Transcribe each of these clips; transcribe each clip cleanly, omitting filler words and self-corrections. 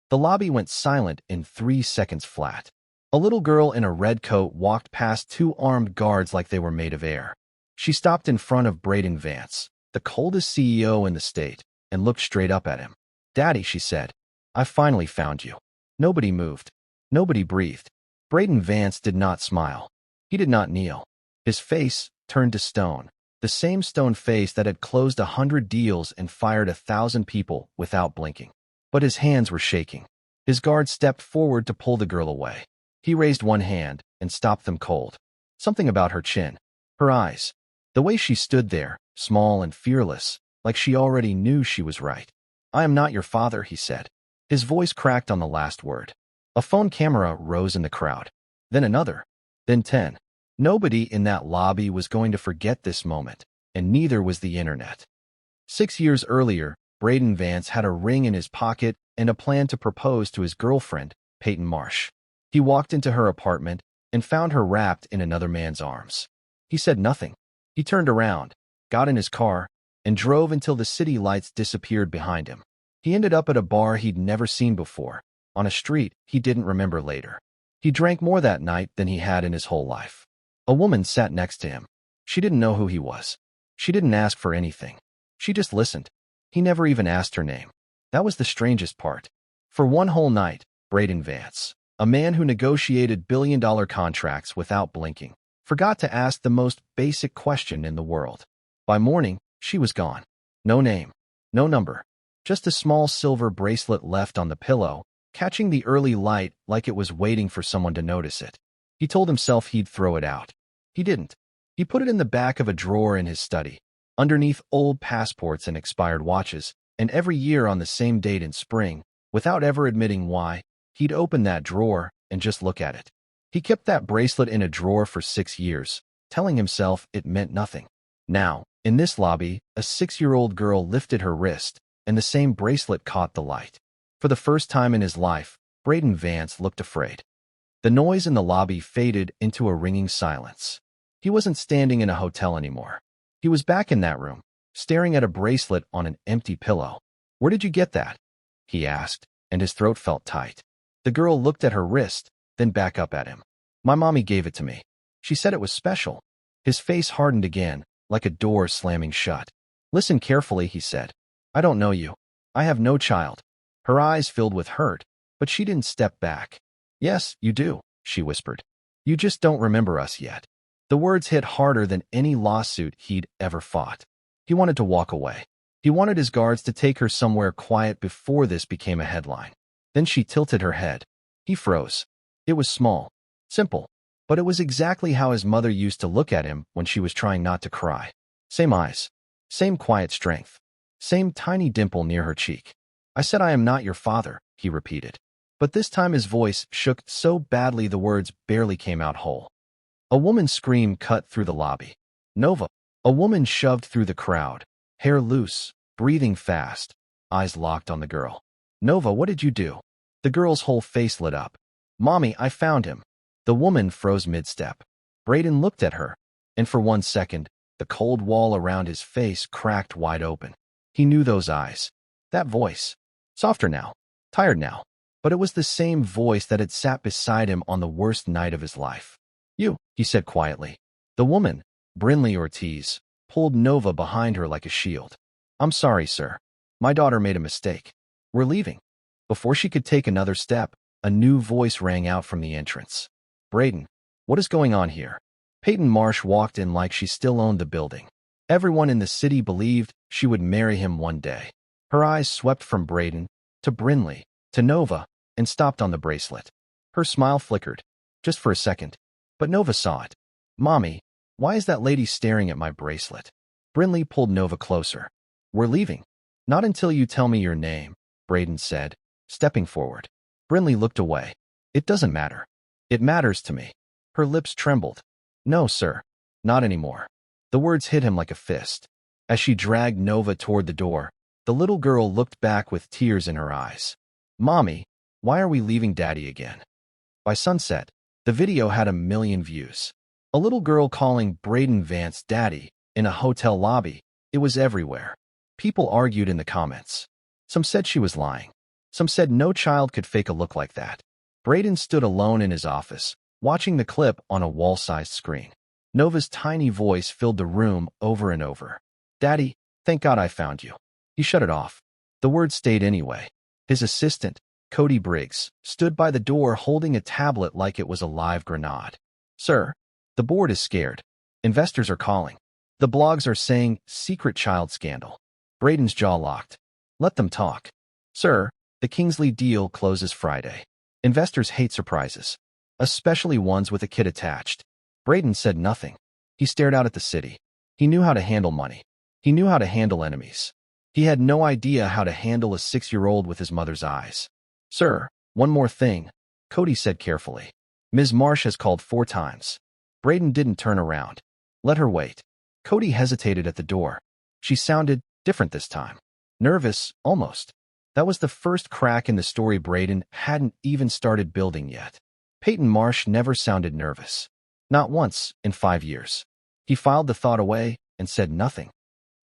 The lobby went silent in 3 seconds flat. A little girl in a red coat walked past 2 armed guards like they were made of air. She stopped in front of Brayden Vance, the coldest CEO in the state, and looked straight up at him. "Daddy," she said, "I finally found you." Nobody moved. Nobody breathed. Brayden Vance did not smile. He did not kneel. His face turned to stone, the same stone face that had closed 100 deals and fired 1,000 people without blinking. But his hands were shaking. His guard stepped forward to pull the girl away. He raised one hand and stopped them cold. Something about her chin, her eyes, the way she stood there, small and fearless, like she already knew she was right. "I am not your father," he said. His voice cracked on the last word. A phone camera rose in the crowd. Then another. Then 10. Nobody in that lobby was going to forget this moment, and neither was the internet. 6 years earlier, Brayden Vance had a ring in his pocket and a plan to propose to his girlfriend, Payton Marsh. He walked into her apartment and found her wrapped in another man's arms. He said nothing. He turned around, got in his car, and drove until the city lights disappeared behind him. He ended up at a bar he'd never seen before, on a street he didn't remember later. He drank more that night than he had in his whole life. A woman sat next to him. She didn't know who he was. She didn't ask for anything. She just listened. He never even asked her name. That was the strangest part. For one whole night, Brayden Vance, a man who negotiated billion-dollar contracts without blinking, forgot to ask the most basic question in the world. By morning, she was gone. No name, no number, just a small silver bracelet left on the pillow, catching the early light like it was waiting for someone to notice it. He told himself he'd throw it out. He didn't. He put it in the back of a drawer in his study, underneath old passports and expired watches, and every year on the same date in spring, without ever admitting why, he'd open that drawer and just look at it. He kept that bracelet in a drawer for 6 years, telling himself it meant nothing. Now, in this lobby, a 6-year-old girl lifted her wrist, and the same bracelet caught the light. For the first time in his life, Brayden Vance looked afraid. The noise in the lobby faded into a ringing silence. He wasn't standing in a hotel anymore. He was back in that room, staring at a bracelet on an empty pillow. "Where did you get that?" he asked, and his throat felt tight. The girl looked at her wrist, then back up at him. "My mommy gave it to me. She said it was special." His face hardened again, like a door slamming shut. "Listen carefully," he said. "I don't know you. I have no child." Her eyes filled with hurt, but she didn't step back. "Yes, you do," she whispered. "You just don't remember us yet." The words hit harder than any lawsuit he'd ever fought. He wanted to walk away. He wanted his guards to take her somewhere quiet before this became a headline. Then she tilted her head. He froze. It was small, simple, but it was exactly how his mother used to look at him when she was trying not to cry. Same eyes, same quiet strength, same tiny dimple near her cheek. "I said I am not your father," he repeated. But this time his voice shook so badly the words barely came out whole. A woman's scream cut through the lobby. "Nova!" A woman shoved through the crowd, hair loose, breathing fast, eyes locked on the girl. "Nova, what did you do?" The girl's whole face lit up. "Mommy, I found him." The woman froze mid-step. Brayden looked at her, and for 1 second, the cold wall around his face cracked wide open. He knew those eyes. That voice. Softer now, tired now, but it was the same voice that had sat beside him on the worst night of his life. "You," he said quietly. The woman, Brynlee Ortiz, pulled Nova behind her like a shield. "I'm sorry, sir. My daughter made a mistake. We're leaving." Before she could take another step, a new voice rang out from the entrance. "Brayden, what is going on here?" Payton Marsh walked in like she still owned the building. Everyone in the city believed she would marry him one day. Her eyes swept from Brayden to Brynlee to Nova and stopped on the bracelet. Her smile flickered, just for a second, but Nova saw it. "Mommy, why is that lady staring at my bracelet?" Brynlee pulled Nova closer. "We're leaving. Not until you tell me your name," Brayden said, stepping forward. Brynlee looked away. "It doesn't matter. It matters to me." Her lips trembled. "No, sir. Not anymore." The words hit him like a fist. As she dragged Nova toward the door, the little girl looked back with tears in her eyes. "Mommy, why are we leaving Daddy again?" By sunset, the video had 1 million views. A little girl calling Brayden Vance Daddy in a hotel lobby. It was everywhere. People argued in the comments. Some said she was lying. Some said no child could fake a look like that. Brayden stood alone in his office, watching the clip on a wall-sized screen. Nova's tiny voice filled the room over and over. "Daddy, thank God I found you." He shut it off. The words stayed anyway. His assistant, Cody Briggs, stood by the door holding a tablet like it was a live grenade. "Sir, the board is scared. Investors are calling. The blogs are saying secret child scandal." Brayden's jaw locked. "Let them talk." "Sir, the Kingsley deal closes Friday. Investors hate surprises, especially ones with a kid attached." Brayden said nothing. He stared out at the city. He knew how to handle money. He knew how to handle enemies. He had no idea how to handle a 6-year-old with his mother's eyes. "Sir, one more thing," Cody said carefully. "Ms. Marsh has called 4 times." Brayden didn't turn around. "Let her wait." Cody hesitated at the door. She sounded different this time. Nervous, almost. That was the first crack in the story Brayden hadn't even started building yet. Payton Marsh never sounded nervous. Not once in 5 years. He filed the thought away and said nothing.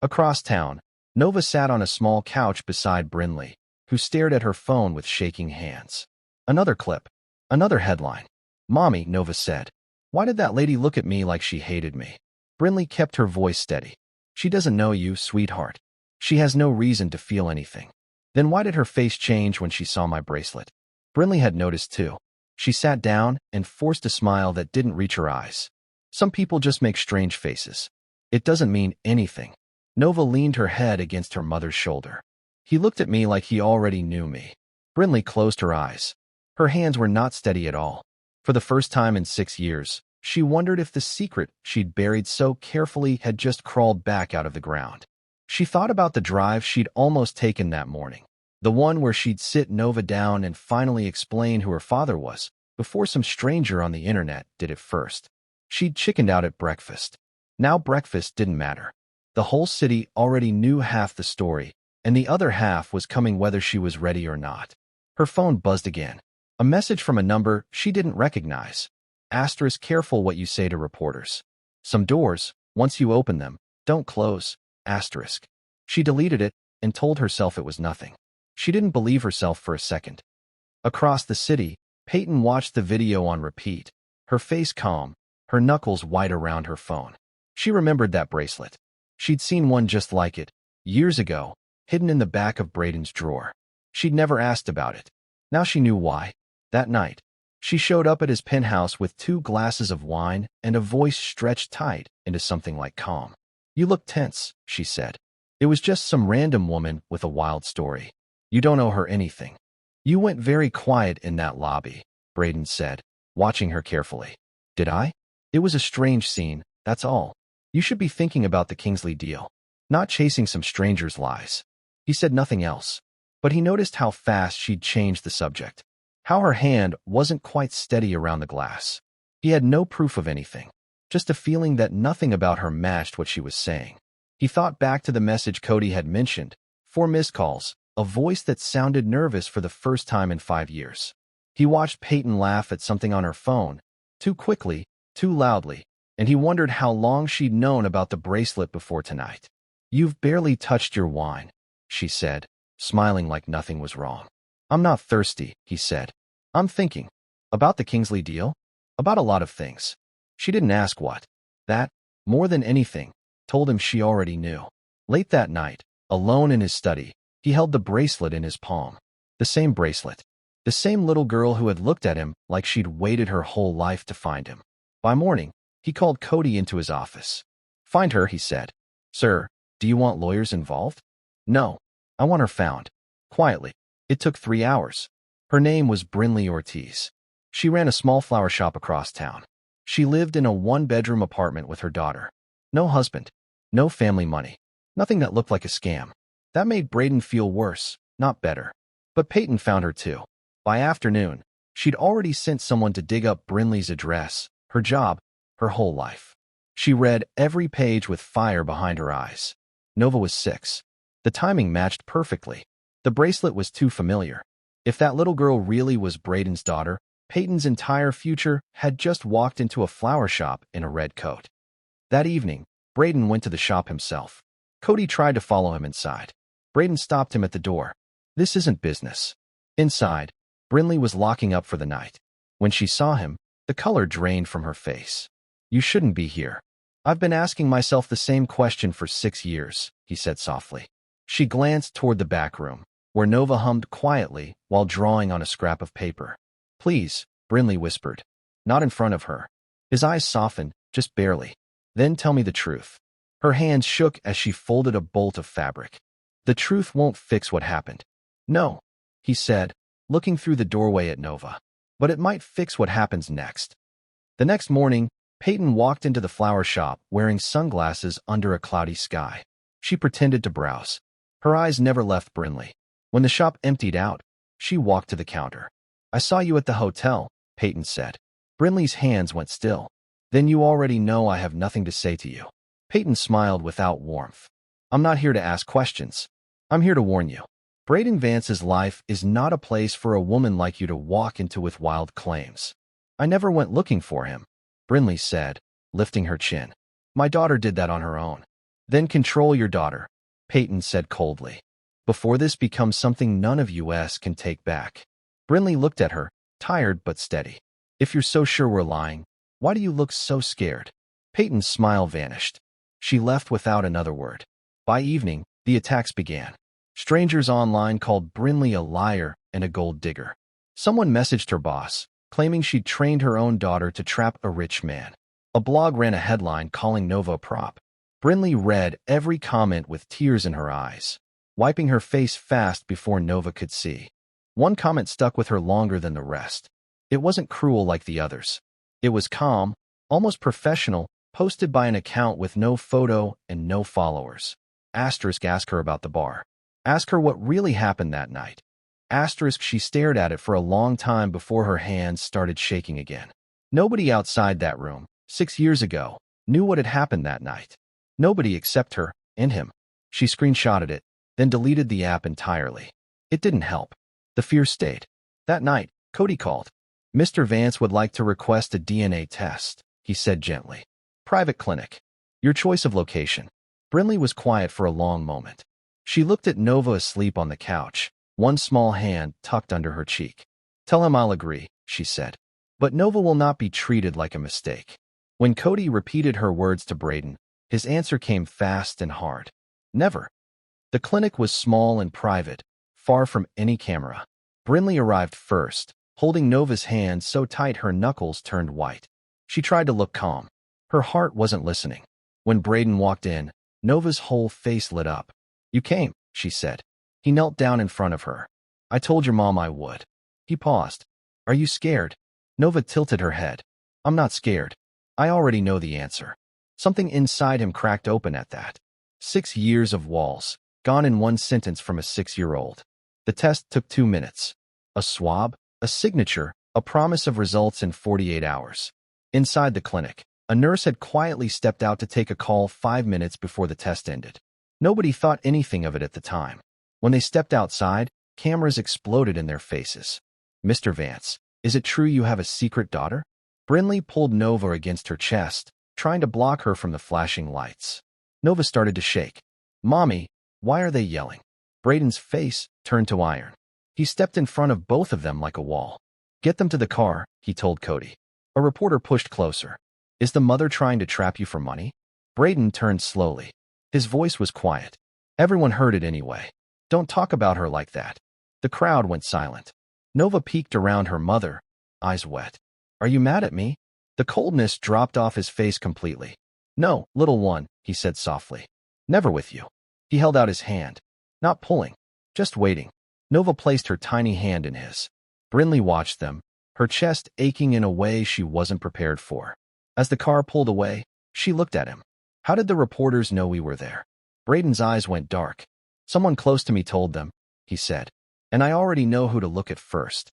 Across town, Nova sat on a small couch beside Brynlee, who stared at her phone with shaking hands. Another clip. Another headline. "Mommy," Nova said. "Why did that lady look at me like she hated me?" Brynlee kept her voice steady. "She doesn't know you, sweetheart. She has no reason to feel anything." "Then why did her face change when she saw my bracelet?" Brynlee had noticed too. She sat down and forced a smile that didn't reach her eyes. "Some people just make strange faces. It doesn't mean anything." Nova leaned her head against her mother's shoulder. "He looked at me like he already knew me." Brynlee closed her eyes. Her hands were not steady at all. For the first time in 6 years, she wondered if the secret she'd buried so carefully had just crawled back out of the ground. She thought about the drive she'd almost taken that morning. The one where she'd sit Nova down and finally explain who her father was, before some stranger on the internet did it first. She'd chickened out at breakfast. Now breakfast didn't matter. The whole city already knew half the story, and the other half was coming whether she was ready or not. Her phone buzzed again. A message from a number she didn't recognize. Asterisk, careful what you say to reporters. Some doors, once you open them, don't close. Asterisk. She deleted it and told herself it was nothing. She didn't believe herself for a second. Across the city, Payton watched the video on repeat, her face calm, her knuckles white around her phone. She remembered that bracelet. She'd seen one just like it, years ago, hidden in the back of Brayden's drawer. She'd never asked about it. Now she knew why. That night, she showed up at his penthouse with 2 glasses of wine and a voice stretched tight into something like calm. "You look tense," she said. "It was just some random woman with a wild story. You don't owe her anything." "You went very quiet in that lobby," Brayden said, watching her carefully. "Did I? It was a strange scene, that's all. You should be thinking about the Kingsley deal, not chasing some stranger's lies." He said nothing else, but he noticed how fast she'd changed the subject, how her hand wasn't quite steady around the glass. He had no proof of anything, just a feeling that nothing about her matched what she was saying. He thought back to the message Cody had mentioned, 4 missed calls, a voice that sounded nervous for the first time in 5 years. He watched Payton laugh at something on her phone, too quickly, too loudly, and he wondered how long she'd known about the bracelet before tonight. "You've barely touched your wine," she said, smiling like nothing was wrong. "I'm not thirsty," he said. "I'm thinking. About the Kingsley deal? About a lot of things." She didn't ask what. That, more than anything, told him she already knew. Late that night, alone in his study, he held the bracelet in his palm. The same bracelet. The same little girl who had looked at him like she'd waited her whole life to find him. By morning, he called Cody into his office. "Find her," he said. "Sir, do you want lawyers involved?" "No. I want her found. Quietly." It took 3 hours. Her name was Brynlee Ortiz. She ran a small flower shop across town. She lived in a 1-bedroom apartment with her daughter. No husband. No family money. Nothing that looked like a scam. That made Brayden feel worse, not better. But Payton found her too. By afternoon, she'd already sent someone to dig up Brynlee's address, her job, her whole life. She read every page with fire behind her eyes. Nova was 6. The timing matched perfectly. The bracelet was too familiar. If that little girl really was Brayden's daughter, Payton's entire future had just walked into a flower shop in a red coat. That evening, Brayden went to the shop himself. Cody tried to follow him inside. Brayden stopped him at the door. "This isn't business." Inside, Brynlee was locking up for the night. When she saw him, the color drained from her face. "You shouldn't be here. I've been asking myself the same question for 6 years," he said softly. She glanced toward the back room, where Nova hummed quietly while drawing on a scrap of paper. "Please," Brynlee whispered. Not in front of her. His eyes softened, just barely. "Then tell me the truth." Her hands shook as she folded a bolt of fabric. "The truth won't fix what happened." "No," he said, looking through the doorway at Nova. "But it might fix what happens next." The next morning, Payton walked into the flower shop wearing sunglasses under a cloudy sky. She pretended to browse. Her eyes never left Brynlee. When the shop emptied out, she walked to the counter. "I saw you at the hotel," Payton said. Brynlee's hands went still. "Then you already know I have nothing to say to you." Payton smiled without warmth. "I'm not here to ask questions. I'm here to warn you. Brayden Vance's life is not a place for a woman like you to walk into with wild claims." "I never went looking for him," Brynlee said, lifting her chin. "My daughter did that on her own." "Then control your daughter," Payton said coldly, "before this becomes something none of us can take back." Brynlee looked at her, tired but steady. "If you're so sure we're lying, why do you look so scared?" Payton's smile vanished. She left without another word. By evening, the attacks began. Strangers online called Brynlee a liar and a gold digger. Someone messaged her boss, claiming she'd trained her own daughter to trap a rich man. A blog ran a headline calling Nova a prop. Brynlee read every comment with tears in her eyes, wiping her face fast before Nova could see. One comment stuck with her longer than the rest. It wasn't cruel like the others. It was calm, almost professional, posted by an account with no photo and no followers. Ask her about the bar. Ask her what really happened that night. She stared at it for a long time before her hands started shaking again. Nobody outside that room, 6 years ago, knew what had happened that night. Nobody except her and him. She screenshotted it, then deleted the app entirely. It didn't help. The fear stayed. That night, Cody called. "Mr. Vance would like to request a DNA test," he said gently. "Private clinic. Your choice of location." Brynlee was quiet for a long moment. She looked at Nova asleep on the couch, one small hand tucked under her cheek. "Tell him I'll agree," she said. "But Nova will not be treated like a mistake." When Cody repeated her words to Brayden, his answer came fast and hard. "Never." The clinic was small and private, far from any camera. Brynlee arrived first, holding Nova's hand so tight her knuckles turned white. She tried to look calm. Her heart wasn't listening. When Brayden walked in, Nova's whole face lit up. "You came," she said. He knelt down in front of her. "I told your mom I would." He paused. "Are you scared?" Nova tilted her head. "I'm not scared. I already know the answer." Something inside him cracked open at that. 6 years of walls, gone in one sentence from a 6-year-old. The test took 2 minutes. A swab, a signature, a promise of results in 48 hours. Inside the clinic, a nurse had quietly stepped out to take a call 5 minutes before the test ended. Nobody thought anything of it at the time. When they stepped outside, cameras exploded in their faces. "Mr. Vance, is it true you have a secret daughter?" Brynlee pulled Nova against her chest, trying to block her from the flashing lights. Nova started to shake. "Mommy, why are they yelling?" Brayden's face turned to iron. He stepped in front of both of them like a wall. "Get them to the car," he told Cody. A reporter pushed closer. "Is the mother trying to trap you for money?" Brayden turned slowly. His voice was quiet. Everyone heard it anyway. "Don't talk about her like that." The crowd went silent. Nova peeked around her mother, eyes wet. "Are you mad at me?" The coldness dropped off his face completely. "No, little one," he said softly. "Never with you." He held out his hand. Not pulling, just waiting. Nova placed her tiny hand in his. Brynlee watched them, her chest aching in a way she wasn't prepared for. As the car pulled away, she looked at him. "How did the reporters know we were there?" Brayden's eyes went dark. "Someone close to me told them," he said. "And I already know who to look at first."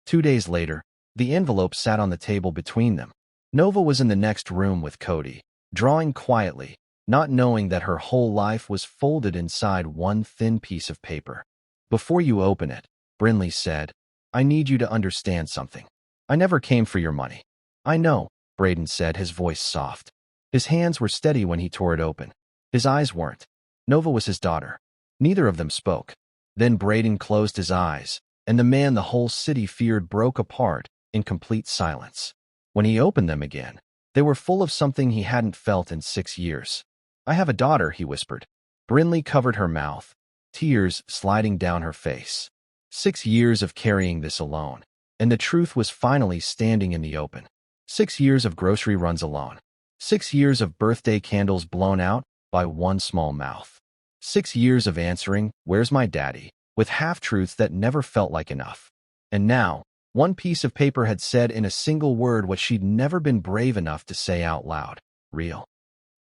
2 days later, the envelope sat on the table between them. Nova was in the next room with Cody, drawing quietly, not knowing that her whole life was folded inside one thin piece of paper. "Before you open it," Brynlee said, "I need you to understand something. I never came for your money." "I know," Brayden said, his voice soft. His hands were steady when he tore it open. His eyes weren't. Nova was his daughter. Neither of them spoke. Then Brayden closed his eyes, and the man the whole city feared broke apart in complete silence. When he opened them again, they were full of something he hadn't felt in 6 years. "I have a daughter," he whispered. Brynlee covered her mouth, tears sliding down her face. 6 years of carrying this alone, and the truth was finally standing in the open. 6 years of grocery runs alone. 6 years of birthday candles blown out by one small mouth. 6 years of answering, "Where's my daddy?" with half-truths that never felt like enough. And now, one piece of paper had said in a single word what she'd never been brave enough to say out loud: real.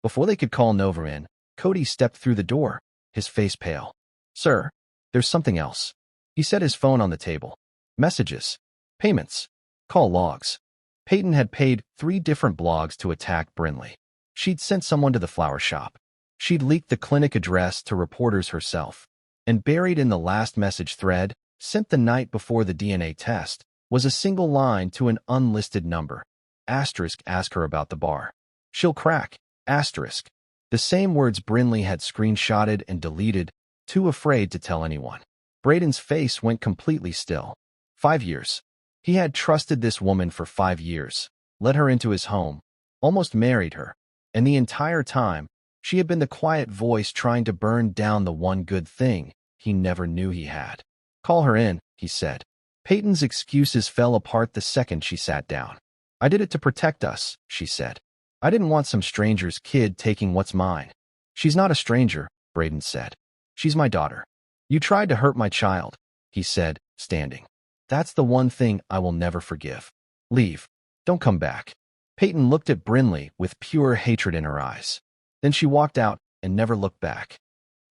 Before they could call Nova in, Cody stepped through the door, his face pale. "Sir, there's something else." He set his phone on the table. Messages. Payments. Call logs. Payton had paid 3 different blogs to attack Brynlee. She'd sent someone to the flower shop. She'd leaked the clinic address to reporters herself. And buried in the last message thread, sent the night before the DNA test, was a single line to an unlisted number. Asterisk, ask her about the bar. She'll crack. Asterisk. The same words Brynlee had screenshotted and deleted, too afraid to tell anyone. Brayden's face went completely still. 5 years. He had trusted this woman for 5 years, let her into his home, almost married her, and the entire time, she had been the quiet voice trying to burn down the one good thing he never knew he had. "Call her in," he said. Payton's excuses fell apart the second she sat down. "I did it to protect us," she said. "I didn't want some stranger's kid taking what's mine." "She's not a stranger," Brayden said. "She's my daughter." "You tried to hurt my child," he said, standing. "That's the one thing I will never forgive. Leave. Don't come back." Payton looked at Brynlee with pure hatred in her eyes. Then she walked out and never looked back.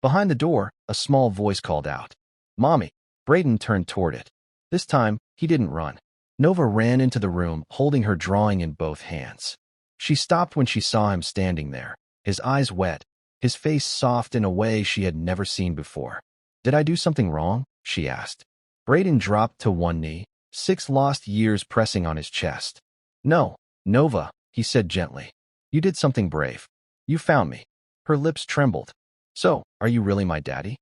Behind the door, a small voice called out, "Mommy." Brayden turned toward it. This time, he didn't run. Nova ran into the room, holding her drawing in both hands. She stopped when she saw him standing there, his eyes wet, his face soft in a way she had never seen before. "Did I do something wrong?" she asked. Brayden dropped to one knee, 6 lost years pressing on his chest. "No, Nova," he said gently. "You did something brave. You found me." Her lips trembled. "So, are you really my daddy?"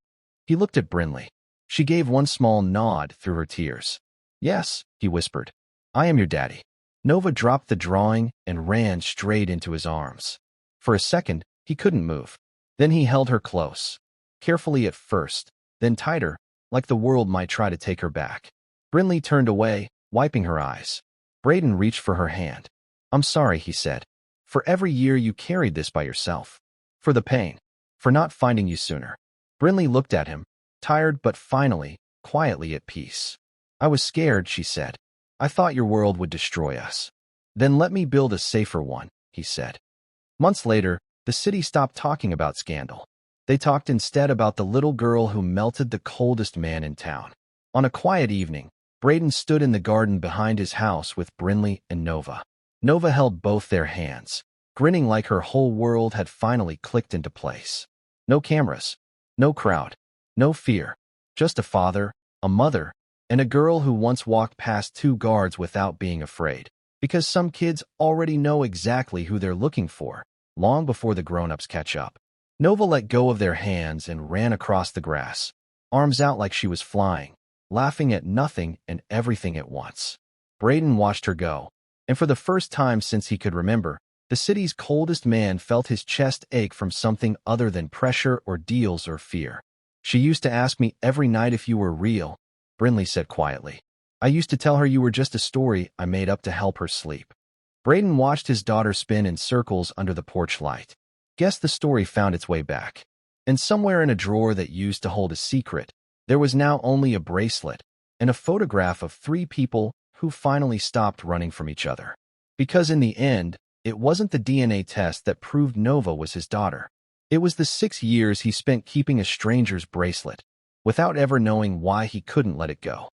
He looked at Brynlee. She gave one small nod through her tears. "Yes," he whispered. "I am your daddy." Nova dropped the drawing and ran straight into his arms. For a second, he couldn't move. Then he held her close. Carefully at first, then tighter, like the world might try to take her back. Brynlee turned away, wiping her eyes. Brayden reached for her hand. "I'm sorry," he said. "For every year you carried this by yourself. For the pain. For not finding you sooner." Brynlee looked at him, tired but finally, quietly at peace. "I was scared," she said. "I thought your world would destroy us." "Then let me build a safer one," he said. Months later, the city stopped talking about scandal. They talked instead about the little girl who melted the coldest man in town. On a quiet evening, Brayden stood in the garden behind his house with Brynlee and Nova. Nova held both their hands, grinning like her whole world had finally clicked into place. No cameras, no crowd, no fear, just a father, a mother, and a girl who once walked past 2 guards without being afraid, because some kids already know exactly who they're looking for, long before the grown-ups catch up. Nova let go of their hands and ran across the grass, arms out like she was flying, laughing at nothing and everything at once. Brayden watched her go, and for the first time since he could remember, the city's coldest man felt his chest ache from something other than pressure or deals or fear. "She used to ask me every night if you were real," Brynlee said quietly. "I used to tell her you were just a story I made up to help her sleep." Brayden watched his daughter spin in circles under the porch light. Guess the story found its way back. And somewhere in a drawer that used to hold a secret, there was now only a bracelet and a photograph of 3 people who finally stopped running from each other. Because in the end, it wasn't the DNA test that proved Nova was his daughter. It was the 6 years he spent keeping a stranger's bracelet, without ever knowing why he couldn't let it go.